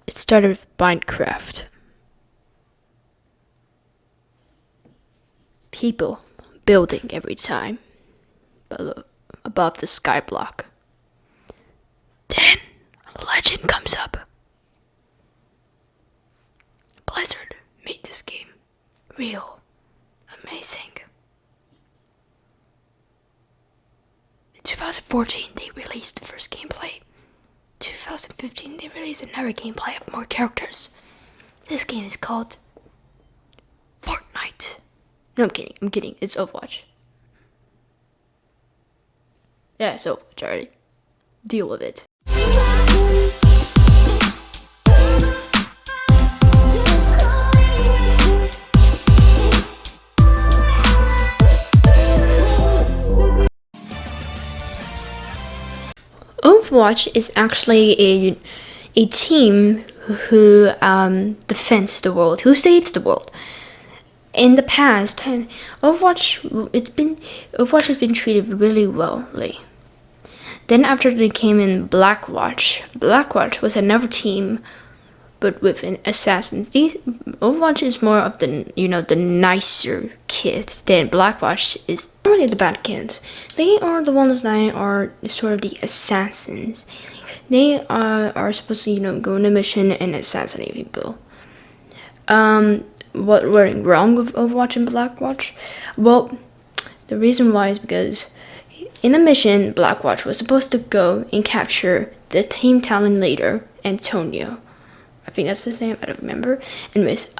It started with Minecraft. People building every time above the sky block. Then a legend comes up. Blizzard made this game real, amazing. In 2014, they released the first gameplay. 2015, they released another gameplay of more characters. This game is called Fortnite. No, I'm kidding. It's Overwatch. Yeah, it's Overwatch already. Deal with it. Overwatch is actually a team who defends the world, who saves the world. In the past, Overwatch has been treated really well. Then after they came in Blackwatch was another team, but with an assassins. Overwatch is more of the nicer kids. Then Blackwatch is really the bad kids. They are the ones that are sort of the assassins. They are supposed to go on a mission and assassinate people. What went wrong with Overwatch and Blackwatch? Well, the reason why is because in a mission, Blackwatch was supposed to go and capture the team talent leader, Antonio. I think that's the same. I don't remember. Anyways,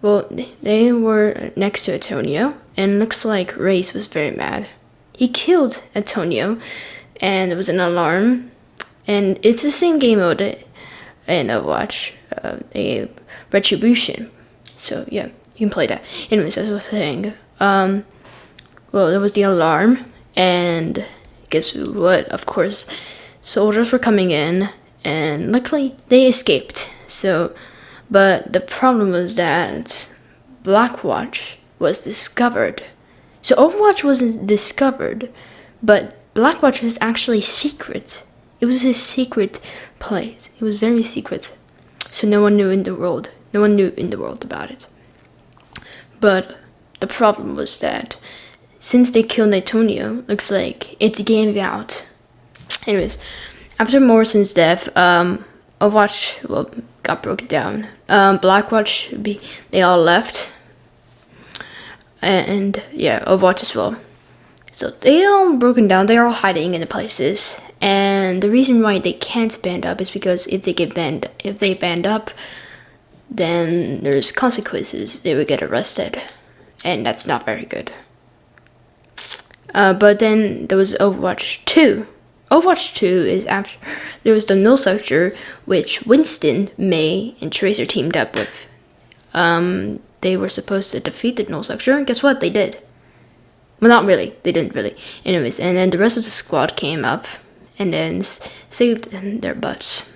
well, they were next to Antonio, and looks like Reyes was very mad. He killed Antonio, and there was an alarm, and it's the same game mode in Overwatch, a Retribution. So yeah, you can play that. Anyways, that's what I'm saying. Well, there was the alarm, and guess what? Of course, soldiers were coming in, and luckily they escaped. So, but the problem was that Blackwatch was discovered. So Overwatch wasn't discovered, but Blackwatch was actually secret. It was a secret place. It was very secret. So no one knew in the world. No one knew in the world about it. But the problem was that since they killed Antonio, looks like it's game out. Anyways, after Morrison's death, Overwatch got broken down. Blackwatch, they all left. And yeah, Overwatch as well. So they all broken down. They're all hiding in the places. And the reason why they can't band up is because if they band up, then there's consequences. They would get arrested, and that's not very good. But then there was Overwatch 2. Overwatch 2 is after there was the null sector, which Winston, May, and Tracer teamed up with. They were supposed to defeat the null sector, and guess what? They did. Well, not really. They didn't really. Anyways, and then the rest of the squad came up and then saved their butts.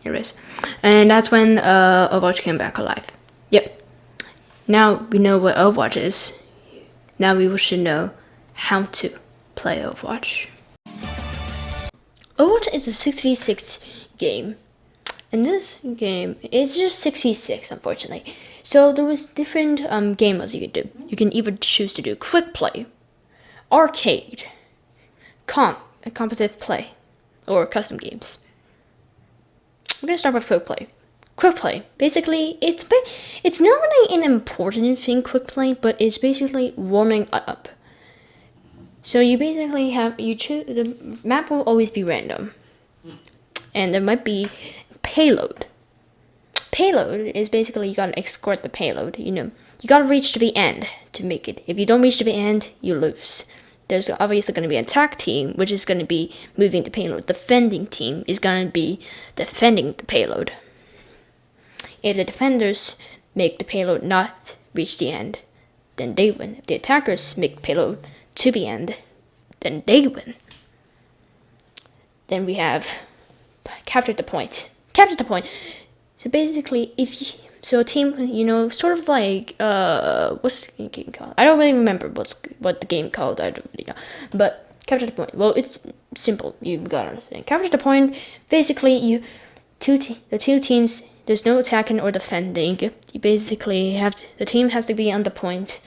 Anyways, and that's when Overwatch came back alive. Yep. Now we know what Overwatch is. Now we should know how to play Overwatch. Overwatch is a 6v6 game. In this game, it's just 6v6, unfortunately. So there was different game modes you could do. You can either choose to do quick play, arcade, competitive play, or custom games. We're gonna start with quick play. Quick play, basically, it's not really an important thing. Quick play, but it's basically warming up. So you basically choose the map will always be random, and there might be payload. Payload is basically you gotta escort the payload. You gotta reach to the end to make it. If you don't reach to the end, you lose. There's obviously going to be an attack team, which is going to be moving the payload. Defending team is going to be defending the payload. If the defenders make the payload not reach the end, then they win. If the attackers make the payload to the end, then they win. Then we have capture the point. Capture the point. So basically, a team, sort of like what's the game called? I don't really remember what the game called. I don't really know. But capture the point. Well, it's simple. You gotta understand. Capture the point. Basically, the two teams. There's no attacking or defending. You basically have the team has to be on the point.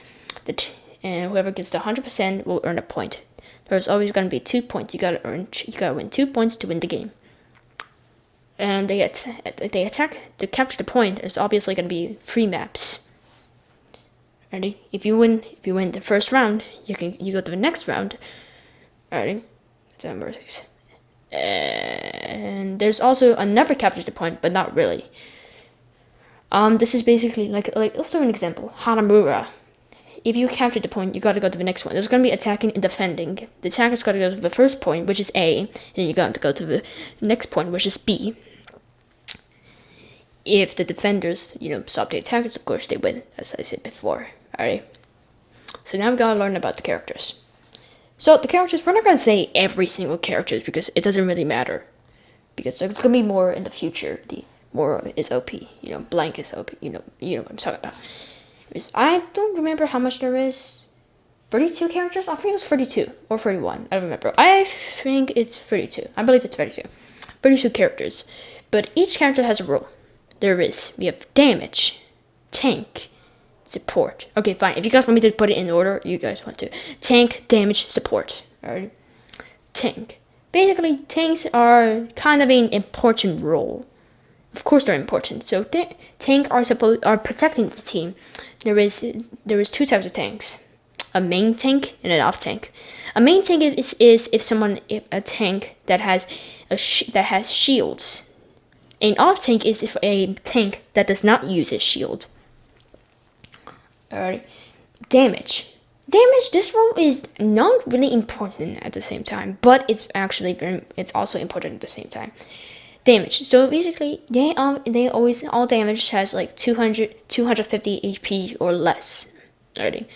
And whoever gets the 100% will earn a point. There's always going to be 2 points. You gotta win 2 points to win the game. And they attack to capture the point. There's obviously going to be 3 maps. Ready? If you win the first round, you go to the next round. Ready? That's number 6. And there's also another capture the point, but not really. This is basically like let's do an example. Hanamura. If you capture the point, you gotta go to the next one. There's gonna be attacking and defending. The attacker's gotta go to the first point, which is A, and then you got to go to the next point, which is B. If the defenders, stop the attackers, of course they win, as I said before. Alright. So now we gotta learn about the characters. So the characters, we're not gonna say every single character because it doesn't really matter. Because there's gonna be more in the future. The more is OP. Blank is OP. You know what I'm talking about. I don't remember how much there is. 32 characters? I think it's 32 or 31. I don't remember. I think it's 32. I believe it's 32. 32 characters. But each character has a role. We have damage, tank, support. Okay, fine. If you guys want me to put it in order, you guys want to. Tank, damage, support. Alright. Tank. Basically, tanks are kind of an important role. Of course, they're important. So tank are protecting the team. There is 2 types of tanks: a main tank and an off tank. A main tank is if a tank that has shields. An off tank is if a tank that does not use its shield. Alright. Damage. This role is not really important at the same time, but it's also important at the same time. Damage. So basically, all damage has like 250 HP or less. Already.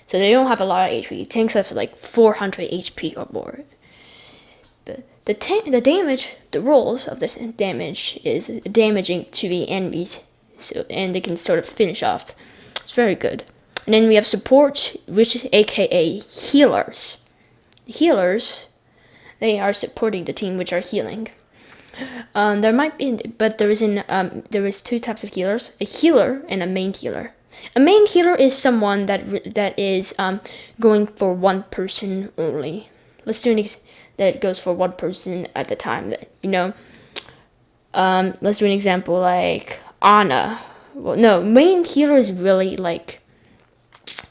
So they don't have a lot of HP. Tanks have like 400 HP or more. But the damage, the roles of the damage is damaging to the enemies, and they can sort of finish off. It's very good. And then we have support, which is AKA healers. Healers, they are supporting the team, which are healing. There is 2 types of healers: a healer and a main healer. A main healer is someone that is going for one person only. Let's do that goes for one person at the time. Let's do an example like Anna. Well, no, main healer is really like.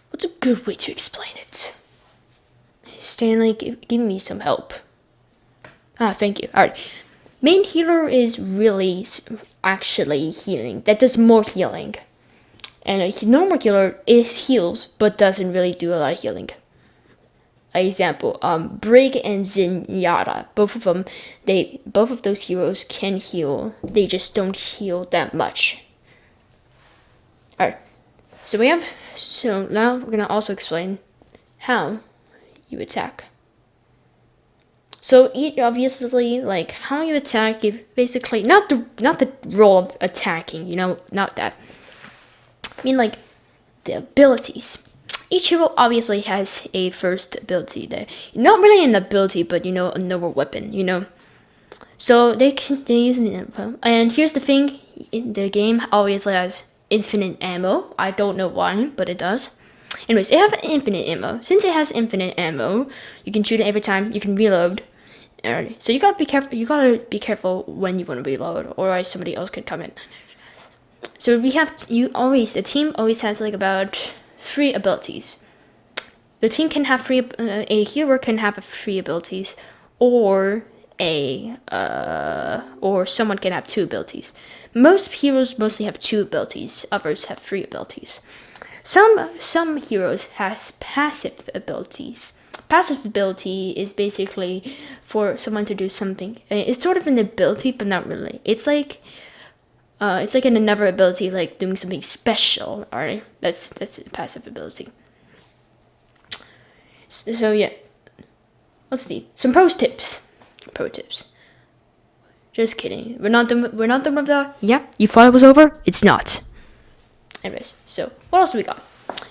What's a good way to explain it? Stanley, give me some help. Thank you. All right. Main healer is really actually healing. That does more healing. And a normal healer heals, but doesn't really do a lot of healing. Example, Brig and Zenyatta. Both of those heroes can heal. They just don't heal that much. Alright. So now we're gonna also explain how you attack. So obviously, like how you attack, you basically not the role of attacking, not that. I mean like the abilities. Each hero obviously has a first ability that not really an ability, but a noble weapon, So they use an info. And here's the thing, the game obviously has infinite ammo. I don't know why, but it does. Anyways, it has infinite ammo. Since it has infinite ammo, you can shoot it every time. You can reload. So you gotta be careful. You gotta be careful when you want to reload, or else somebody else can come in. So the team always has like about 3 abilities. The team can have a hero can have 3 abilities, or someone can have 2 abilities. Most heroes mostly have 2 abilities. Others have 3 abilities. Some heroes has passive abilities. Passive ability is basically for someone to do something. It's sort of an ability, but not really. It's like another ability, like doing something special. Alright, that's a passive ability. So yeah, let's see some pro tips. Just kidding. We're not done with that. Yeah, you thought it was over? It's not. Anyways, so what else do we got?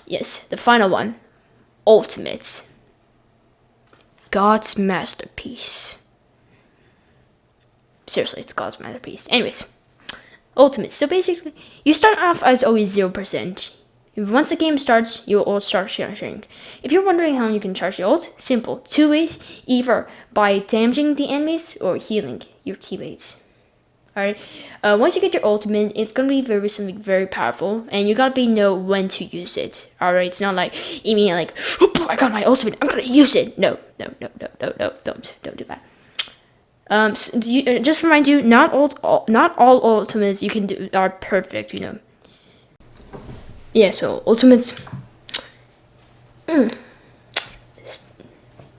Yes, the final one, ultimates. God's masterpiece. seriously, it's God's masterpiece. Anyways, ultimate. So basically, you start off as always 0%. Once the game starts, your ult starts charging. If you're wondering how you can charge your ult, simple. 2 ways, either by damaging the enemies or healing your teammates. Alright, once you get your ultimate, it's gonna be something very powerful, and you gotta know when to use it. Alright, it's not like, you mean like, oh, I got my ultimate, I'm gonna use it. No, don't do that. So just to remind you, not all ultimates you can do are perfect, you know. Yeah, so ultimates,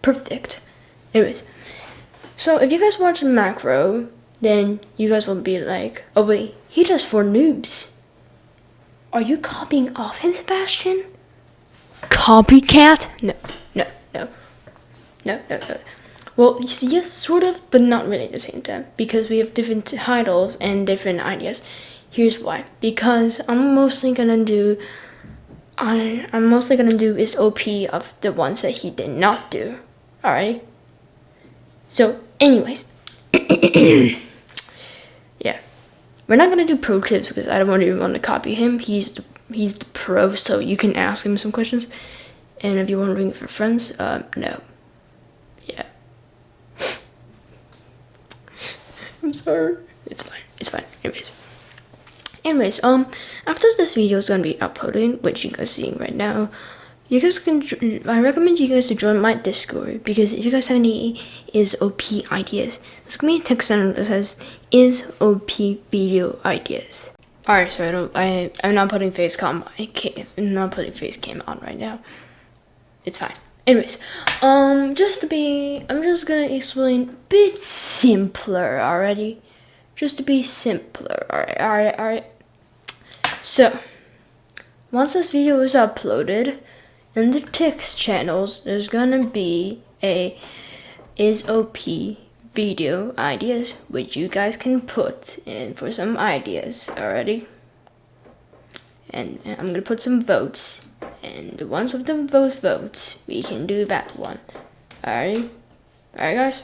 perfect. Anyways, so if you guys watch macro, then you guys will be like, oh wait, he does FOR NOOBS. Are you copying off him, Sebastian? Copycat? No. Well, yes, sort of, but not really at the same time, because we have different titles and different ideas. Here's why. Because I'm mostly gonna do is OP of the ones that he did not do. Alright. So, anyways. Yeah. We're not gonna do pro tips because I don't even want to copy him. He's the pro, so you can ask him some questions. And if you want to bring it for friends, no. Yeah. I'm sorry. It's fine. Anyways, after this video is gonna be uploaded, which you guys are seeing right now, you guys I recommend you guys to join my Discord, because if you guys have any is OP ideas, there's gonna be a text center that says is OP video ideas. Alright, so I'm not putting face cam. I'm not putting face cam on right now. It's fine. Anyways, I'm just gonna explain a bit simpler already. Just to be simpler. Alright. So, once this video is uploaded, in the text channels, there's gonna be a is OP video ideas, which you guys can put in for some ideas already. And I'm gonna put some votes, and the ones with the most votes, we can do that one. Alright, guys.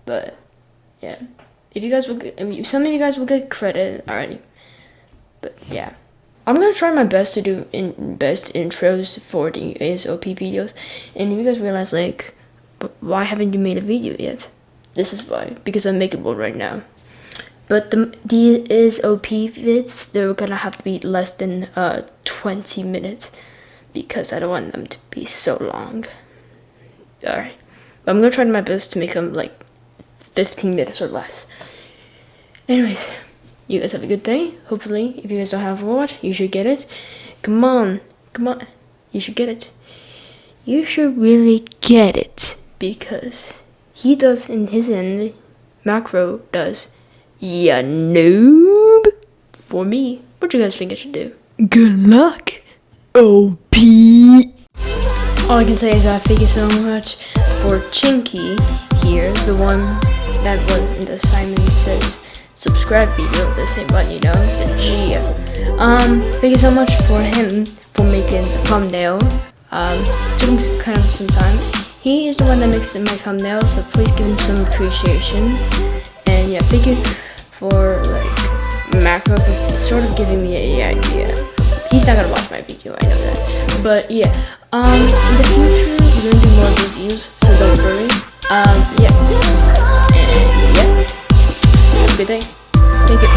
But yeah, if you guys will some of you guys will get credit already. But yeah, I'm gonna try my best to do best intros for the ASOP videos. And if you guys realize, like, but why haven't you made a video yet? This is why, because I'm making one right now. But the ASOP vids, they're gonna have to be less than 20 minutes, because I don't want them to be so long. Alright, but I'm gonna try my best to make them like 15 minutes or less. Anyways, you guys have a good day. Hopefully, if you guys don't have Overwatch, you should get it. Come on. You should get it. You should really get it, because he does in his end, macro does. Yeah, noob. For me, what do you guys think I should do? Good luck, OP. All I can say is thank you so much for Chinkyhere, the one that was in the Simon Says subscribe video, the same button, you know, the G. Thank you so much for him for making the thumbnail. Took him kind of some time. He is the one that makes my thumbnail, so please give him some appreciation. And yeah, thank you for like macro for sort of giving me an idea. He's not gonna watch my video, I know that. But yeah, in the future we're gonna do more videos, so don't worry. Yeah. And yeah. Have a good day. Thank you.